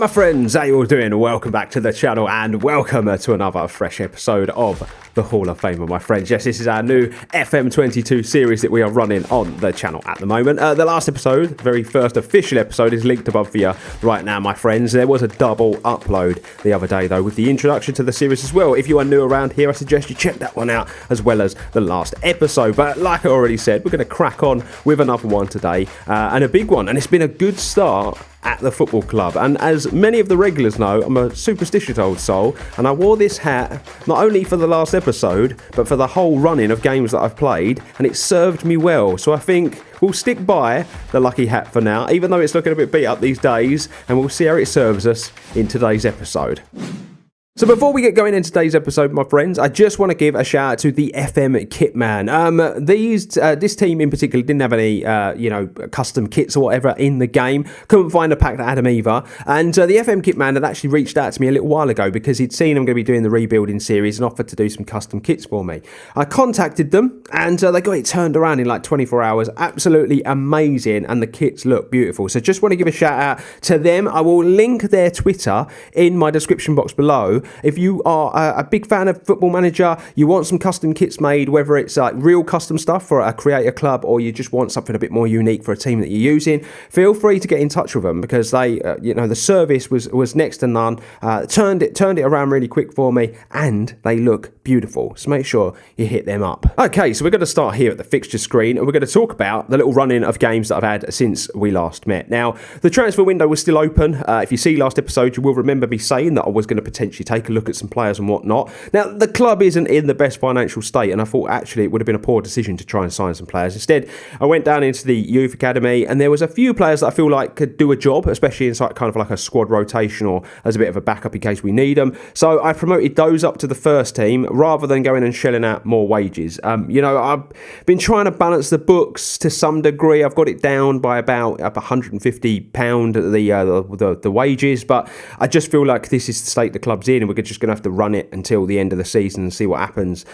My friends, how you all doing? Welcome back to the channel and welcome to another fresh episode of the Hall of Fame, my friends. Yes, this is our new FM22 series that we are running on the channel at the moment. The last episode, the very first official episode, is linked above for you right now, my friends. There was a double upload the other day, though, with the introduction to the series as well. If you are new around here, I suggest you check that one out, as well as the last episode. But like I already said, we're going to crack on with another one today, and a big one. And it's been a good start at the football club, and as many of the regulars know, I'm a superstitious old soul, and I wore this hat not only for the last episode but for the whole running of games that I've played, and it served me well. So I think we'll stick by the lucky hat for now, even though it's looking a bit beat up these days, and we'll see how it serves us in today's episode. So before we get going in today's episode, my friends, I just want to give a shout out to the TheFMKitman. This team in particular didn't have any, custom kits or whatever in the game. Couldn't find a pack that had them either. And the TheFMKitman had actually reached out to me a little while ago because he'd seen I'm going to be doing the rebuilding series and offered to do some custom kits for me. I contacted them and they got it turned around in like 24 hours. Absolutely amazing, and the kits look beautiful. So just want to give a shout out to them. I will link their Twitter in my description box below. If you are a big fan of Football Manager, you want some custom kits made, whether it's like real custom stuff for a creator club or you just want something a bit more unique for a team that you're using, feel free to get in touch with them because they, the service was next to none. Turned it around really quick for me, and they look beautiful. So make sure you hit them up. Okay, so we're going to start here at the fixture screen, and we're going to talk about the little run-in of games that I've had since we last met. Now, the transfer window was still open. If you see last episode, you will remember me saying that I was going to potentially take a look at some players and whatnot. Now, the club isn't in the best financial state, and I thought actually it would have been a poor decision to try and sign some players. Instead, I went down into the youth academy, and there was a few players that I feel like could do a job, especially inside kind of like a squad rotation or as a bit of a backup in case we need them. So I promoted those up to the first team rather than going and shelling out more wages. I've been trying to balance the books to some degree. I've got it down by about £150 the wages, but I just feel like this is the state the club's in, and we're just going to have to run it until the end of the season and see what happens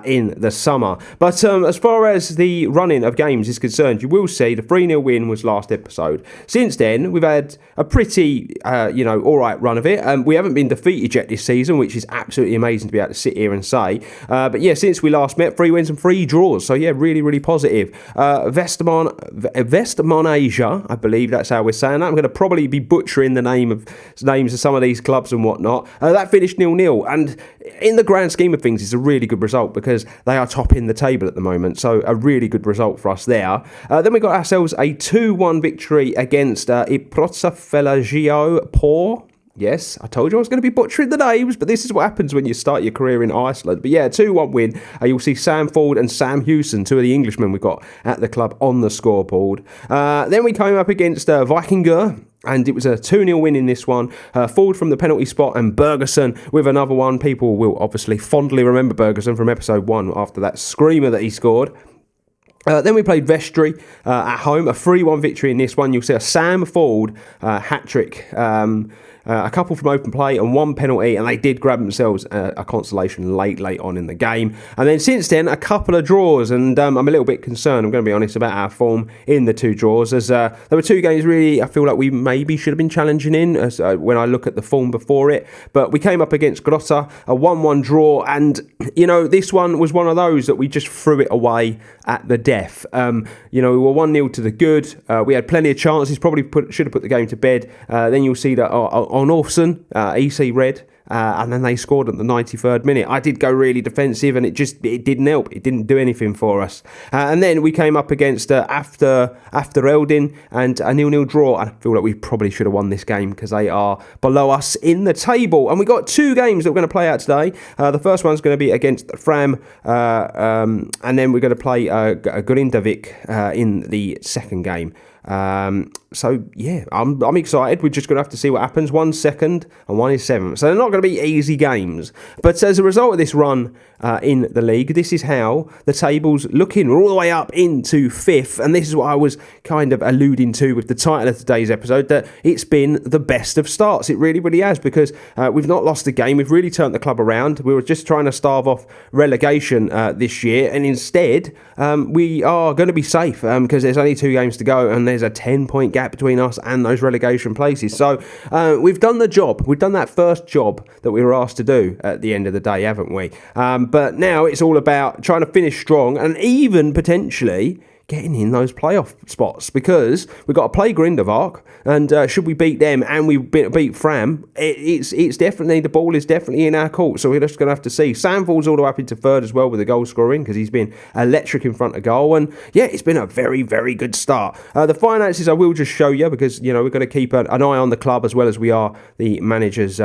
in the summer. But as far as the running of games is concerned, you will see the 3-0 win was last episode. Since then, we've had a pretty, all right run of it. We haven't been defeated yet this season, which is absolutely amazing to be able to sit here and say. But yeah, since we last met, 3 wins and 3 draws. So yeah, really, really positive. Vestmonasia, I believe that's how we're saying that. I'm going to probably be butchering the names of some of these clubs and whatnot. That finished 0-0, and in the grand scheme of things, it's a really good result because they are topping the table at the moment. So a really good result for us there. Then we got ourselves a 2-1 victory against Ep.2. Yes, I told you I was going to be butchering the names, but this is what happens when you start your career in Iceland. But yeah, 2-1 win. You'll see Sam Ford and Sam Hewson, 2 of the Englishmen we've got at the club, on the scoreboard. Then we came up against Vikingur, and it was a 2-0 win in this one. Ford from the penalty spot, and Ferguson with another one. People will obviously fondly remember Ferguson from episode 1 after that screamer that he scored. Then we played Vestry at home, a 3-1 victory in this one. You'll see a Sam Ford hat-trick, a couple from open play and 1 penalty, and they did grab themselves a consolation late on in the game. And then since then, a couple of draws, and I'm a little bit concerned, I'm going to be honest, about our form in the 2 draws, as there were 2 games really I feel like we maybe should have been challenging in as, when I look at the form before it. But we came up against Grotta, a 1-1 draw, and this one was one of those that we just threw it away at the death. We were 1-0 to the good. We had plenty of chances, probably should have put the game to bed. Then you'll see that on Orson, EC Red, and then they scored at the 93rd minute. I did go really defensive, and it didn't help. It didn't do anything for us. And then we came up against after Eldin, and a 0-0 draw. I feel like we probably should have won this game because they are below us in the table. And we got 2 games that we're going to play out today. The first one's going to be against Fram, and then we're going to play Grindavík in the second game. So yeah, I'm excited. We're just going to have to see what happens. 1 second and 1 is 7th. So they're not going to be easy games. But as a result of this run in the league, this is how the table's looking. We're all the way up into 5th. And this is what I was kind of alluding to with the title of today's episode, that it's been the best of starts. It really, really has, because we've not lost a game. We've really turned the club around. We were just trying to starve off relegation this year. And instead, we are going to be safe because there's only 2 games to go and there's a 10-point gap gap between us and those relegation places. So we've done the job. We've done that first job that we were asked to do at the end of the day, haven't we? But now it's all about trying to finish strong and even potentially getting in those playoff spots, because we've got to play Grindavík, and should we beat them and we beat Fram, it's definitely, the ball is definitely in our court, so we're just going to have to see. Sandford's all the way up into third as well with the goal scoring, because he's been electric in front of goal, and yeah, it's been a very, very good start. The finances I will just show you, because, you know, we're going to keep an eye on the club as well as we are the manager's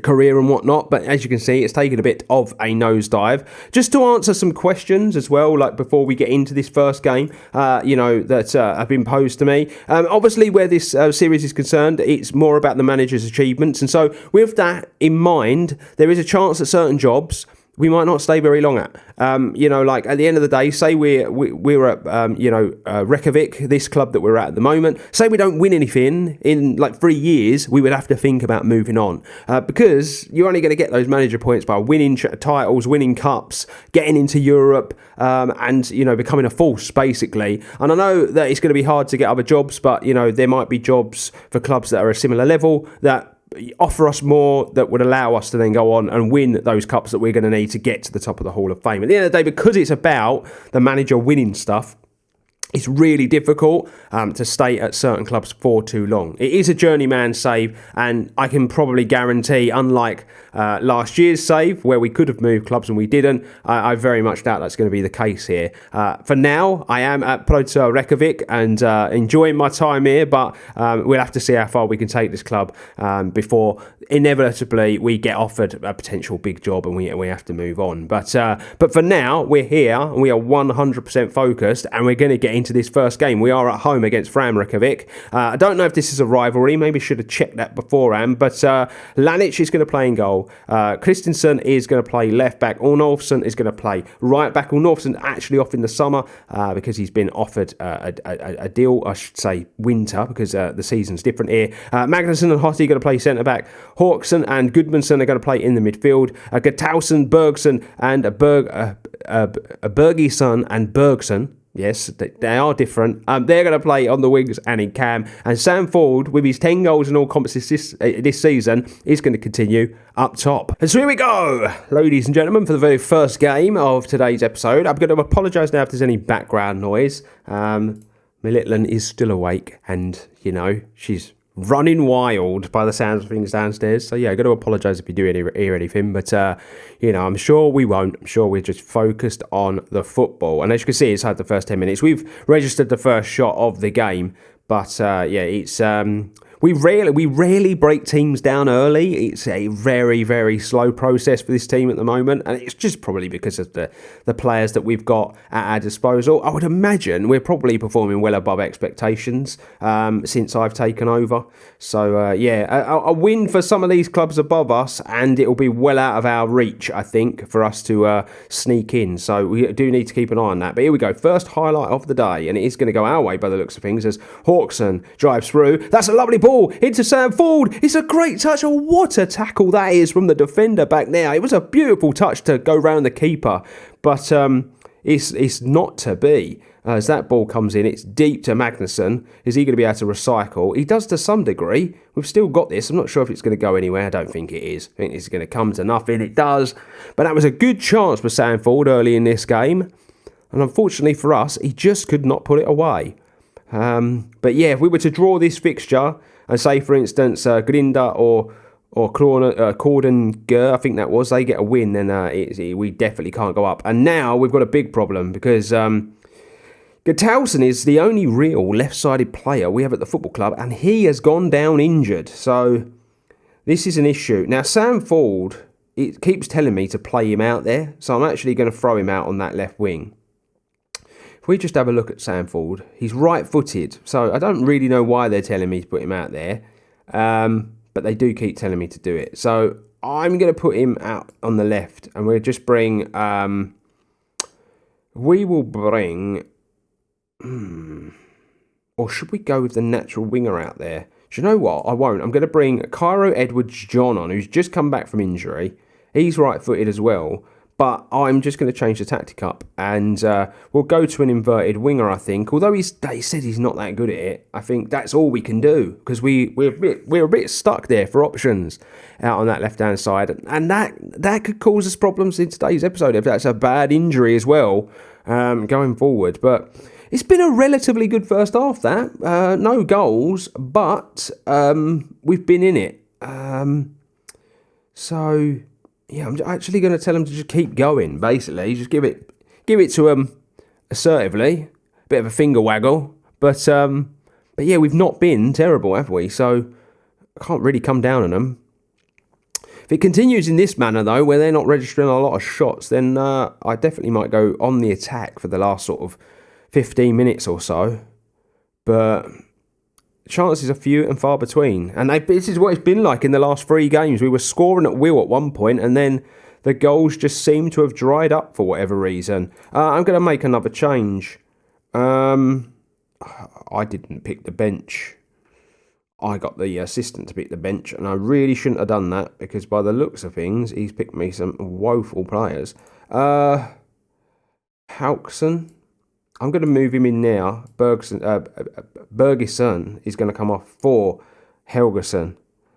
career and whatnot, but as you can see, it's taken a bit of a nosedive. Just to answer some questions as well, like before we get into this first game, that have been posed to me. Obviously, where this series is concerned, it's more about the manager's achievements, and so with that in mind, there is a chance that certain jobs we might not stay very long at. Like at the end of the day, say we're at, Reykjavik, this club that we're at the moment, say we don't win anything in like 3 years, we would have to think about moving on. Because you're only going to get those manager points by winning titles, winning cups, getting into Europe, and, becoming a force, basically. And I know that it's going to be hard to get other jobs, but, there might be jobs for clubs that are a similar level that offer us more, that would allow us to then go on and win those cups that we're going to need to get to the top of the Hall of Fame. At the end of the day, because it's about the manager winning stuff, it's really difficult to stay at certain clubs for too long. It is a journeyman save, and I can probably guarantee, unlike last year's save, where we could have moved clubs and we didn't, I very much doubt that's going to be the case here. For now, I am at Þróttur Reykjavík and enjoying my time here, but we'll have to see how far we can take this club before inevitably we get offered a potential big job and we have to move on. But for now, we're here and we are 100% focused, and we're going to get into this first game. We are at home against Fram Reykjavik. I don't know if this is a rivalry. Maybe should have checked that beforehand. But Lanic is going to play in goal. Christensen is going to play left back. Ornolfsson is going to play right back. Ornolfsson actually off in the summer because he's been offered a deal, I should say winter, because the season's different here. Magnusson and Hotti are going to play centre back. Hawkson and Gudmundsson are going to play in the midfield. Gatausen, Bergson and Bergisson and Bergson. Yes, they are different. They're going to play on the wings and in cam. And Sam Ford, with his 10 goals in all competitions this season, is going to continue up top. And so here we go, ladies and gentlemen, for the very first game of today's episode. I'm going to apologise now if there's any background noise. My little one is still awake, and, she's running wild by the sounds of things downstairs. So yeah, I've got to apologise if you do hear anything, but I'm sure we won't. I'm sure we're just focused on the football. And as you can see, it's had the first 10 minutes. We've registered the first shot of the game, but it's we rarely break teams down early. It's a very, very slow process for this team at the moment, and it's just probably because of the players that we've got at our disposal. I would imagine we're probably performing well above expectations since I've taken over. So a win for some of these clubs above us, and it'll be well out of our reach, I think, for us to sneak in. So we do need to keep an eye on that. But here we go, first highlight of the day, and it is going to go our way by the looks of things, as Hawkson drives through. That's a lovely ball into Sam Ford. It's a great touch. Oh, what a tackle that is from the defender back there. It was a beautiful touch to go round the keeper, but it's not to be. As that ball comes in, it's deep to Magnusson. Is he going to be able to recycle? He does to some degree. We've still got this. I'm not sure if it's going to go anywhere. I don't think it is. I think it's going to come to nothing. It does. But that was a good chance for Sam Ford early in this game. And unfortunately for us, he just could not put it away. But yeah, if we were to draw this fixture, and say, for instance, Grinda or Corden, I think that was, they get a win, then we definitely can't go up. And now we've got a big problem, because Gatausen is the only real left-sided player we have at the football club, and he has gone down injured. So this is an issue. Now, Sam Ford, it keeps telling me to play him out there, so I'm actually going to throw him out on that left wing. If we just have a look at Sam Ford, he's right-footed, so I don't really know why they're telling me to put him out there, but they do keep telling me to do it. So I'm going to put him out on the left, and we'll just bring, or should we go with the natural winger out there? Do you know what? I won't. I'm going to bring Cairo Edwards-John on, who's just come back from injury. He's right-footed as well. But I'm just going to change the tactic up, and we'll go to an inverted winger, I think. Although he said he's not that good at it, I think that's all we can do, because we're a bit stuck there for options out on that left-hand side. And that could cause us problems in today's episode if that's a bad injury as well going forward. But it's been a relatively good first half, that. No goals, but we've been in it. So... yeah, I'm actually going to tell them to just keep going, basically. Just give it to them assertively. Bit of a finger waggle. But yeah, we've not been terrible, have we? So I can't really come down on them. If it continues in this manner, though, where they're not registering a lot of shots, then I definitely might go on the attack for the last sort of 15 minutes or so. But... chances are few and far between, and this is what it's been like in the last 3 games. We were scoring at will at one point, and then the goals just seem to have dried up for whatever reason. I'm going to make another change. I didn't pick the bench. I got the assistant to pick the bench, and I really shouldn't have done that, because by the looks of things, he's picked me some woeful players. Hauksson. I'm going to move him in now. Bergeson is going to come off for Helgeson.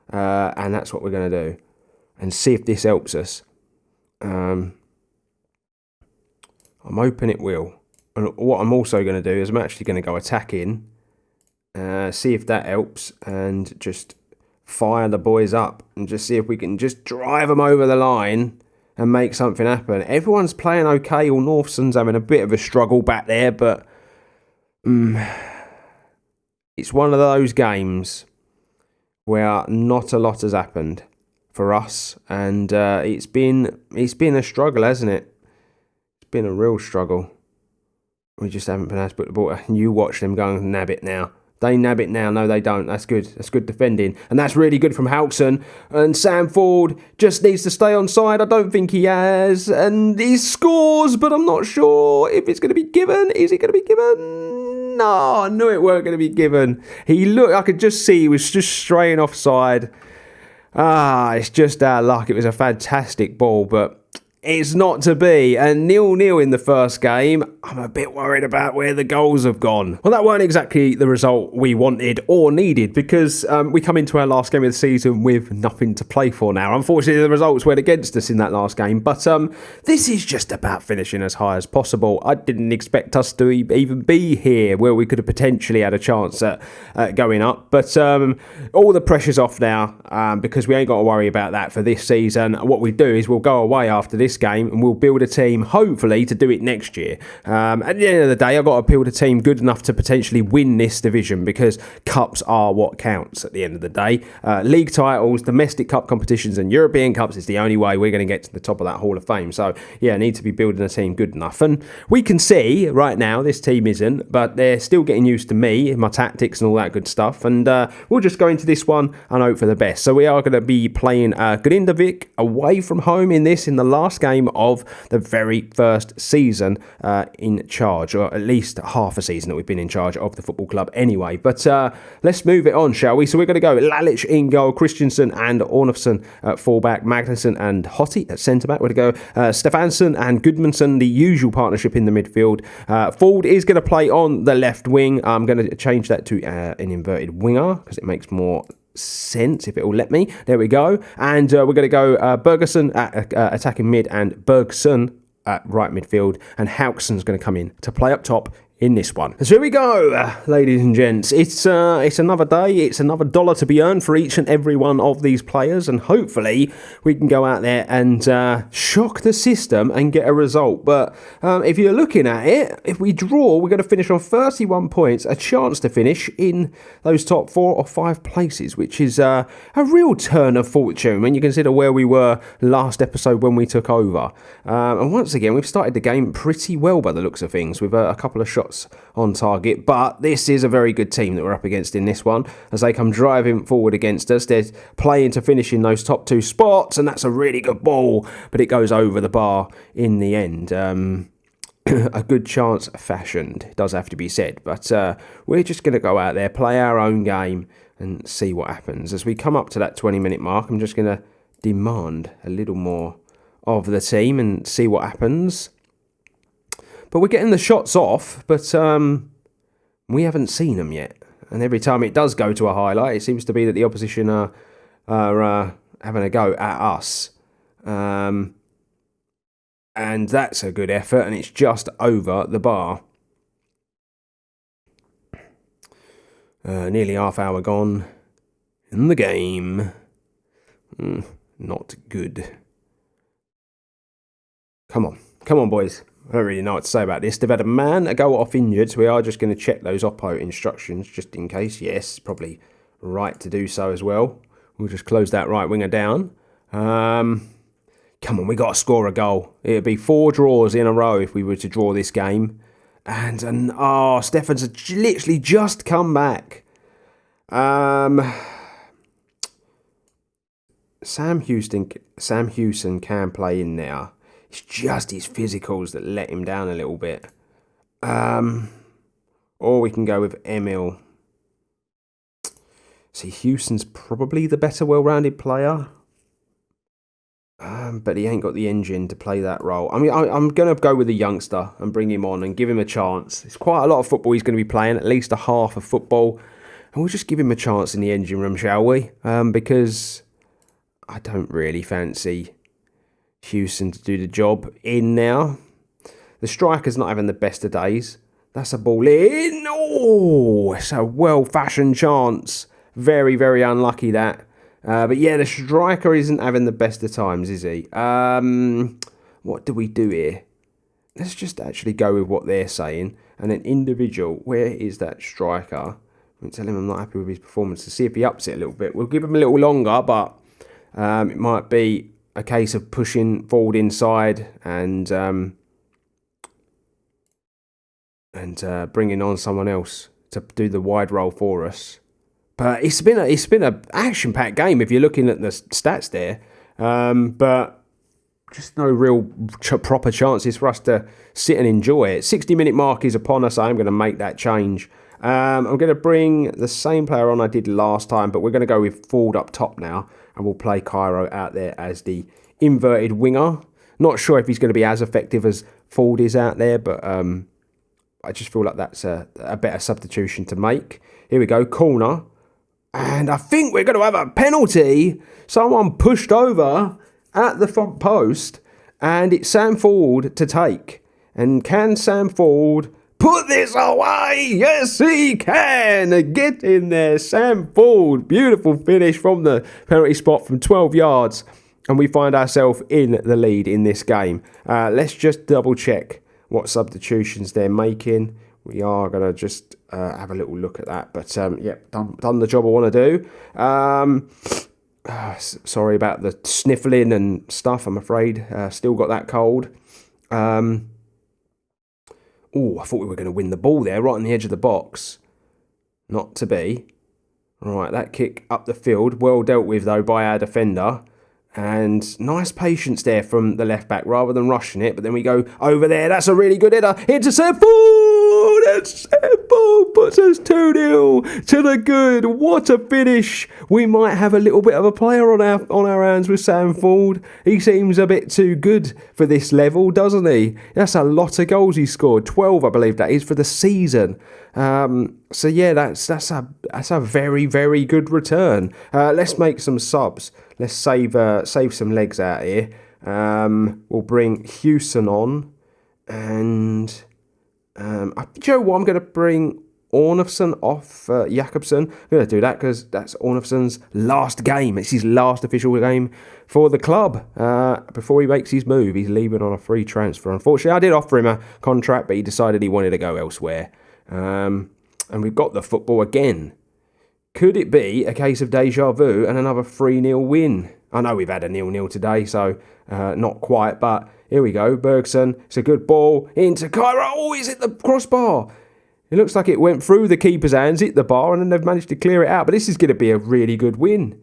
And that's what we're going to do. And see if this helps us. I'm hoping it will. And what I'm also going to do is I'm actually going to go attacking. See if that helps. And just fire the boys up. And just see if we can just drive them over the line. And make something happen. Everyone's playing okay. All Northson's having a bit of a struggle back there, but it's one of those games where not a lot has happened for us, and it's been a struggle, hasn't it? It's been a real struggle. We just haven't been able to put the ball. You watch them go and nab it now. They nab it now. No, they don't. That's good. That's good defending. And that's really good from Hauksson. And Sam Ford just needs to stay on side. I don't think he has. And he scores, but I'm not sure if it's going to be given. Is it going to be given? No, I knew it weren't going to be given. I could just see he was just straying offside. It's just our luck. It was a fantastic ball, but... it's not to be, and 0-0 in the first game. I'm a bit worried about where the goals have gone. Well, that weren't exactly the result we wanted or needed, because we come into our last game of the season with nothing to play for now. Unfortunately, the results went against us in that last game, but this is just about finishing as high as possible. I didn't expect us to even be here where we could have potentially had a chance at going up, but all the pressure's off now, because we ain't got to worry about that for this season. What we do is we'll go away after this game and we'll build a team hopefully to do it next year. At the end of the day, I've got to build a team good enough to potentially win this division, because cups are what counts at the end of the day. League titles, domestic cup competitions and European cups is the only way we're going to get to the top of that Hall of Fame. So yeah, I need to be building a team good enough, and we can see right now this team isn't, but they're still getting used to me, my tactics and all that good stuff, and we'll just go into this one and hope for the best. So we are going to be playing Grindavík away from home in the last game of the very first season in charge, or at least half a season that we've been in charge of the football club anyway. But let's move it on, shall we? So we're going to go Lalich in goal, Christensen and Ornofsson at fullback, Magnussen and Hotti at centre-back. We're going to go Stefansson and Gudmundsson, the usual partnership in the midfield. Ford is going to play on the left wing. I'm going to change that to an inverted winger, because it makes more sense if it will let me. There we go. And we're going to go Bergeson at attacking mid and Bergson at right midfield, and Haukson's going to come in to play up top in this one. So here we go, ladies and gents. It's another day. It's another dollar to be earned for each and every one of these players, and hopefully we can go out there and shock the system and get a result. But if you're looking at it, if we draw, we're going to finish on 31 points, a chance to finish in those top 4 or 5 places, which is a real turn of fortune when you consider where we were last episode when we took over. And once again, we've started the game pretty well by the looks of things, with a couple of shots on target, but this is a very good team that we're up against in this one, as they come driving forward against us. They're playing to finish in those top 2 spots, and that's a really good ball, but it goes over the bar in the end. A good chance fashioned, it does have to be said, but we're just going to go out there, play our own game and see what happens. As we come up to that 20-minute mark, I'm just going to demand a little more of the team and see what happens. But we're getting the shots off, but we haven't seen them yet. And every time it does go to a highlight, it seems to be that the opposition are having a go at us. And that's a good effort, and it's just over the bar. Nearly half hour gone in the game. Not good. Come on, boys. I don't really know what to say about this. They've had a man go off injured, so we are just going to check those Oppo instructions just in case. Yes, probably right to do so as well. We'll just close that right winger down. Come on, we got to score a goal. It'd be 4 draws in a row if we were to draw this game. And Stefan's literally just come back. Sam Houston can play in there. It's just his physicals that let him down a little bit. Or we can go with Emil. See, Houston's probably the better well-rounded player. But he ain't got the engine to play that role. I mean, I'm going to go with the youngster and bring him on and give him a chance. It's quite a lot of football he's going to be playing, at least a half of football. And we'll just give him a chance in the engine room, shall we? Because I don't really fancy Houston to do the job in now. The striker's not having the best of days. That's a ball in. Oh, it's a well-fashioned chance. Very, very unlucky that. But yeah, the striker isn't having the best of times, is he? What do we do here? Let's just actually go with what they're saying. And an individual, where is that striker? I'm tell him I'm not happy with his performance to see if he ups it a little bit. We'll give him a little longer, but it might be a case of pushing forward inside and bringing on someone else to do the wide role for us. But it's been a action-packed game if you're looking at the stats there. But just no real proper chances for us to sit and enjoy it. 60-minute mark is upon us. I'm going to make that change. I'm going to bring the same player on I did last time, but we're going to go with Ford up top now, and we'll play Cairo out there as the inverted winger. Not sure if he's going to be as effective as Ford is out there, but I just feel like that's a better substitution to make. Here we go, corner. And I think we're going to have a penalty. Someone pushed over at the front post, and it's Sam Ford to take. And can Sam Ford put this away? Yes, he can. Get in there, Sam Ford. Beautiful finish from the penalty spot from 12 yards. And we find ourselves in the lead in this game. Let's just double check what substitutions they're making. We are going to just have a little look at that. But, yeah, done the job I want to do. Sorry about the sniffling and stuff, I'm afraid. Still got that cold. I thought we were going to win the ball there, right on the edge of the box. Not to be. Right, that kick up the field. Well dealt with, though, by our defender. And nice patience there from the left back rather than rushing it. But then we go over there. That's a really good header. Into Sam Ford. And Sam Ford puts us 2-0 to the good. What a finish. We might have a little bit of a player on our hands with Sam Ford. He seems a bit too good for this level, doesn't he? That's a lot of goals he scored. 12, I believe that is, for the season. So yeah, that's a very, very good return. Let's make some subs. Let's save some legs out here. We'll bring Houston on, and do you know what? I'm going to bring Ornifson off Jakobsen. I'm going to do that because that's Ornifson's last game. It's his last official game for the club before he makes his move. He's leaving on a free transfer. Unfortunately, I did offer him a contract, but he decided he wanted to go elsewhere. And we've got the football again. Could it be a case of deja vu and another 3-0 win? I know we've had a 0-0 today, so not quite, but here we go. Bergson, it's a good ball into Cairo. Oh, he's hit the crossbar. It looks like it went through the keeper's hands, hit the bar, and then they've managed to clear it out. But this is going to be a really good win.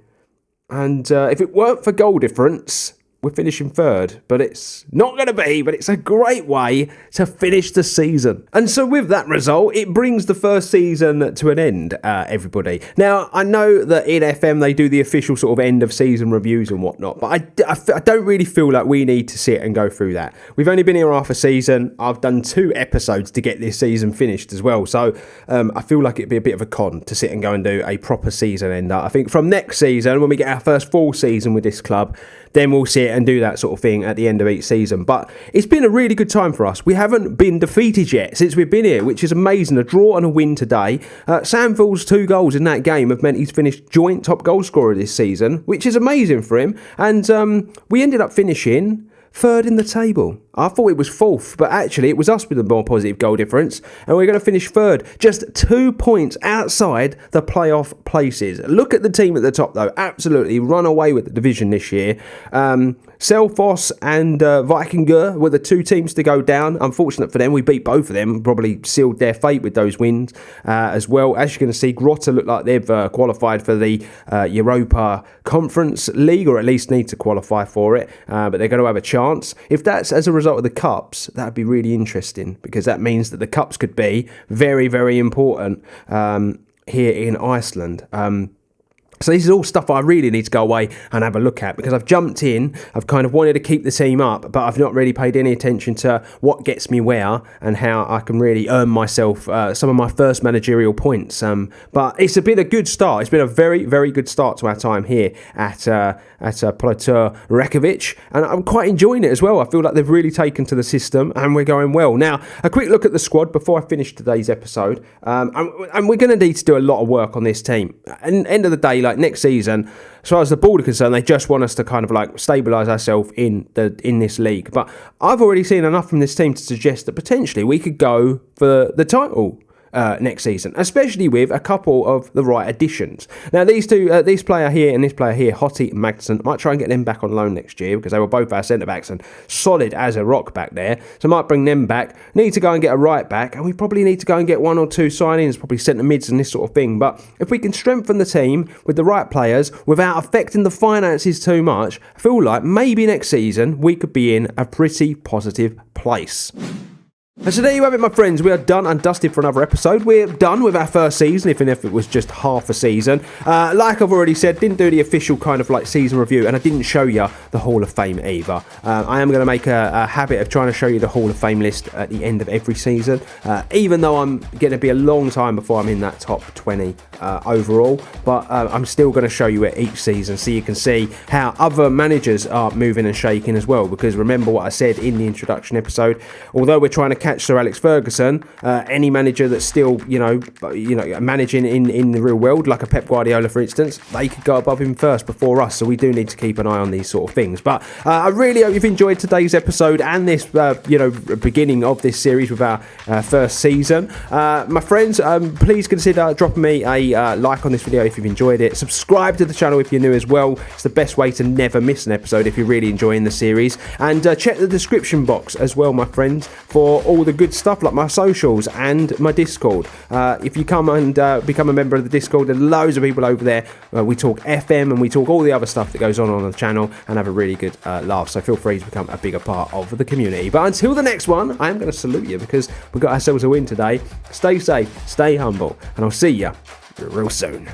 And if it weren't for goal difference, we're finishing third, but it's not going to be, but it's a great way to finish the season. And so with that result, it brings the first season to an end, everybody. Now, I know that in FM, they do the official sort of end of season reviews and whatnot, but I don't really feel like we need to sit and go through that. We've only been here half a season. I've done 2 episodes to get this season finished as well. So I feel like it'd be a bit of a con to sit and go and do a proper season ender. I think from next season, when we get our first full season with this club, then we'll sit and do that sort of thing at the end of each season. But it's been a really good time for us. We haven't been defeated yet since we've been here, which is amazing. A draw and a win today. Samfield's 2 goals in that game have meant he's finished joint top goal scorer this season, which is amazing for him. And we ended up finishing 3rd in the table. I thought it was 4th, but actually it was us with a more positive goal difference, and we're going to finish 3rd, just 2 points outside the playoff places. Look at the team at the top, though. Absolutely run away with the division this year. Selfoss and Vikingur were the 2 teams to go down. Unfortunate for them, we beat both of them, probably sealed their fate with those wins as well. As you're going to see, Grotta look like they've qualified for the Europa Conference League, or at least need to qualify for it, but they're going to have a chance. If that's as a result of the cups, that'd be really interesting, because that means that the cups could be very, very important here in Iceland. So this is all stuff I really need to go away and have a look at, because I've jumped in, I've kind of wanted to keep the team up, but I've not really paid any attention to what gets me where and how I can really earn myself some of my first managerial points. But it's been a good start. It's been a very, very good start to our time here at Þróttur Reykjavík, and I'm quite enjoying it as well. I feel like they've really taken to the system and we're going well. Now, a quick look at the squad before I finish today's episode. And we're going to need to do a lot of work on this team. And end of the day, like next season, as far as the board are concerned, they just want us to kind of like stabilise ourselves in this league. But I've already seen enough from this team to suggest that potentially we could go for the title next season, especially with a couple of the right additions. Now, these two, this player here and this player here, Hottie and Magnuson, might try and get them back on loan next year, because they were both our centre-backs and solid as a rock back there. So might bring them back. Need to go and get a right back, and we probably need to go and get 1 or 2 signings, probably centre mids and this sort of thing. But if we can strengthen the team with the right players without affecting the finances too much, I feel like maybe next season we could be in a pretty positive place. And so there you have it, my friends. We are done and dusted for another episode. We're done with our first season, even if it was just half a season. Like I've already said, didn't do the official kind of like season review, and I didn't show you the Hall of Fame either. I am going to make a habit of trying to show you the Hall of Fame list at the end of every season, even though I'm going to be a long time before I'm in that top 20 overall. But I'm still going to show you it each season, so you can see how other managers are moving and shaking as well. Because remember what I said in the introduction episode, although we're trying to catch Sir Alex Ferguson, any manager that's still, managing in the real world, like a Pep Guardiola, for instance, they could go above him first before us. So we do need to keep an eye on these sort of things. But I really hope you've enjoyed today's episode and this, beginning of this series with our first season. My friends, please consider dropping me a like on this video if you've enjoyed it. Subscribe to the channel if you're new as well. It's the best way to never miss an episode if you're really enjoying the series. And check the description box as well, my friends, for all the good stuff like my socials and my Discord. If you come and become a member of the Discord, there's loads of people over there. We talk FM and we talk all the other stuff that goes on the channel and have a really good laugh. So feel free to become a bigger part of the community. But until the next one, I am going to salute you because we've got ourselves a win today. Stay safe, stay humble, and I'll see you real soon.